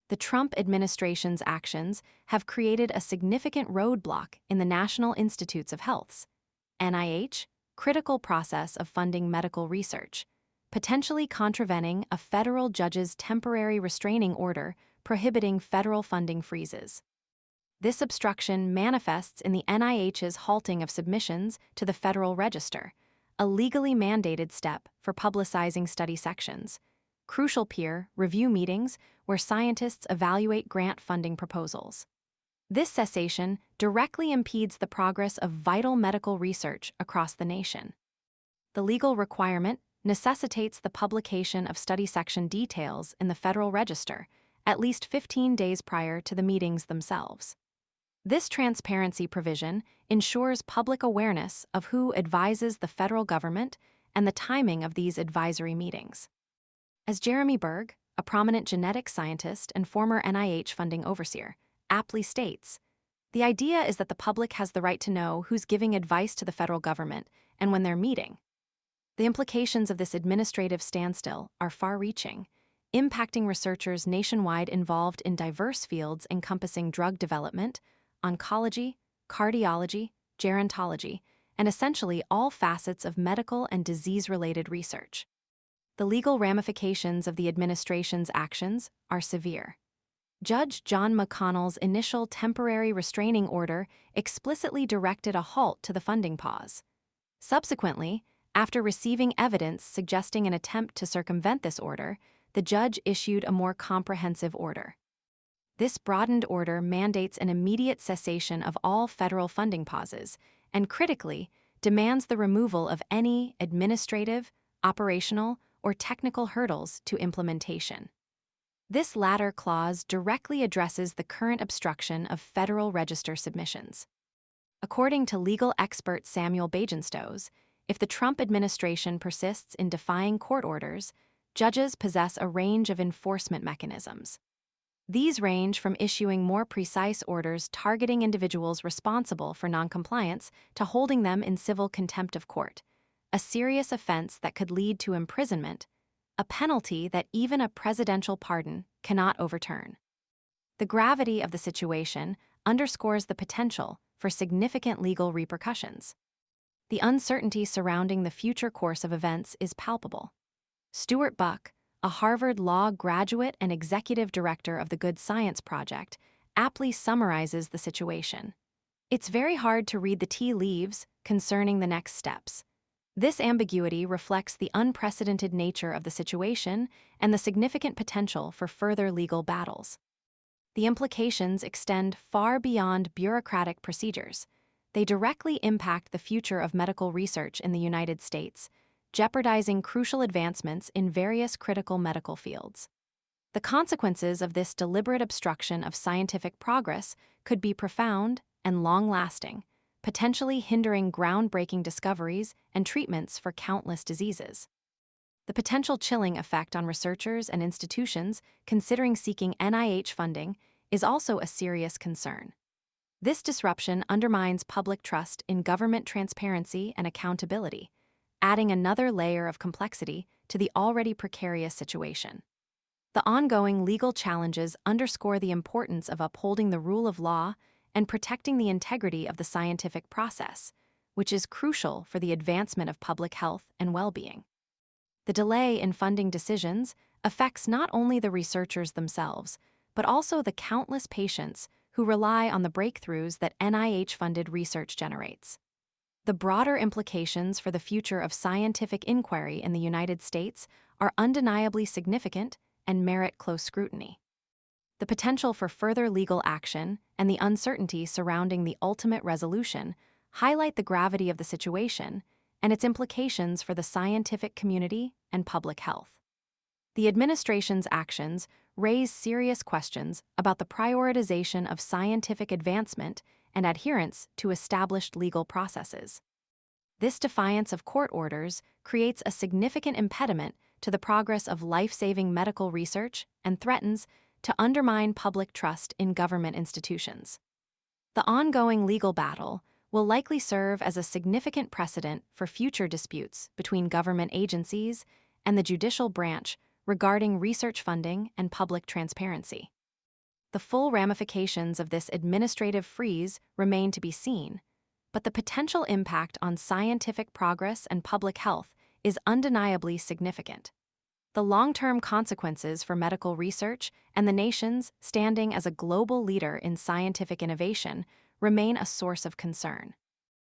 The Trump administration's actions have created a significant roadblock in the National Institutes of Health's (NIH) critical process of funding medical research, potentially contravening a federal judge's temporary restraining order prohibiting federal funding freezes. This obstruction manifests in the NIH's halting of submissions to the Federal Register, a legally mandated step for publicizing study sections, crucial peer review meetings where scientists evaluate grant funding proposals. This cessation directly impedes the progress of vital medical research across the nation. The legal requirement necessitates the publication of study section details in the Federal Register at least 15 days prior to the meetings themselves. This transparency provision ensures public awareness of who advises the federal government and the timing of these advisory meetings. As Jeremy Berg, a prominent genetic scientist and former NIH funding overseer, aptly states, the idea is that the public has the right to know who's giving advice to the federal government and when they're meeting. The implications of this administrative standstill are far-reaching, impacting researchers nationwide involved in diverse fields encompassing drug development, oncology, cardiology, gerontology, and essentially all facets of medical and disease-related research. The legal ramifications of the administration's actions are severe. Judge John McConnell's initial temporary restraining order explicitly directed a halt to the funding pause. Subsequently, after receiving evidence suggesting an attempt to circumvent this order, the judge issued a more comprehensive order. This broadened order mandates an immediate cessation of all federal funding pauses and, critically, demands the removal of any administrative, operational, or technical hurdles to implementation. This latter clause directly addresses the current obstruction of Federal Register submissions. According to legal expert Samuel Bagenstows, if the Trump administration persists in defying court orders, judges possess a range of enforcement mechanisms. These range from issuing more precise orders targeting individuals responsible for noncompliance to holding them in civil contempt of court, a serious offense that could lead to imprisonment, a penalty that even a presidential pardon cannot overturn. The gravity of the situation underscores the potential for significant legal repercussions. The uncertainty surrounding the future course of events is palpable. Stuart Buck, a Harvard Law graduate and executive director of the Good Science Project, aptly summarizes the situation. It's very hard to read the tea leaves concerning the next steps. This ambiguity reflects the unprecedented nature of the situation and the significant potential for further legal battles. The implications extend far beyond bureaucratic procedures. They directly impact the future of medical research in the United States, jeopardizing crucial advancements in various critical medical fields. The consequences of this deliberate obstruction of scientific progress could be profound and long-lasting, potentially hindering groundbreaking discoveries and treatments for countless diseases. The potential chilling effect on researchers and institutions considering seeking NIH funding is also a serious concern. This disruption undermines public trust in government transparency and accountability, adding another layer of complexity to the already precarious situation. The ongoing legal challenges underscore the importance of upholding the rule of law and protecting the integrity of the scientific process, which is crucial for the advancement of public health and well-being. The delay in funding decisions affects not only the researchers themselves, but also the countless patients who rely on the breakthroughs that NIH-funded research generates. The broader implications for the future of scientific inquiry in the United States are undeniably significant and merit close scrutiny. The potential for further legal action and the uncertainty surrounding the ultimate resolution highlight the gravity of the situation and its implications for the scientific community and public health. The administration's actions raise serious questions about the prioritization of scientific advancement and adherence to established legal processes. This defiance of court orders creates a significant impediment to the progress of life-saving medical research and threatens to undermine public trust in government institutions. The ongoing legal battle will likely serve as a significant precedent for future disputes between government agencies and the judicial branch regarding research funding and public transparency. The full ramifications of this administrative freeze remain to be seen, but the potential impact on scientific progress and public health is undeniably significant. The long-term consequences for medical research and the nation's standing as a global leader in scientific innovation remain a source of concern.